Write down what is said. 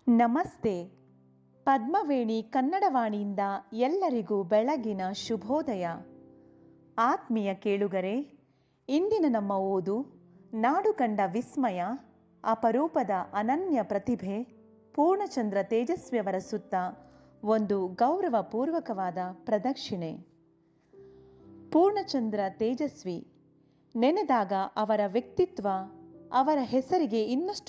ನಮಸ್ತೆ. ಪದ್ಮವೇಣಿ ಕನ್ನಡವಾಣಿಯಿಂದ ಎಲ್ಲರಿಗೂ ಬೆಳಗಿನ ಶುಭೋದಯ. ಆತ್ಮೀಯ ಕೇಳುಗರೆ, ಇಂದಿನ ನಮ್ಮ ಓದು ನಾಡು ಕಂಡ ವಿಸ್ಮಯ, ಅಪರೂಪದ ಅನನ್ಯ ಪ್ರತಿಭೆ ಪೂರ್ಣಚಂದ್ರ ತೇಜಸ್ವಿಯವರ ಸುತ್ತ ಒಂದು ಗೌರವಪೂರ್ವಕವಾದ ಪ್ರದಕ್ಷಿಣೆ. ಪೂರ್ಣಚಂದ್ರ ತೇಜಸ್ವಿ ನೆನೆದಾಗ ಅವರ ವ್ಯಕ್ತಿತ್ವ, ಅವರ ಹೆಸರಿಗೆ ಇನ್ನಷ್ಟು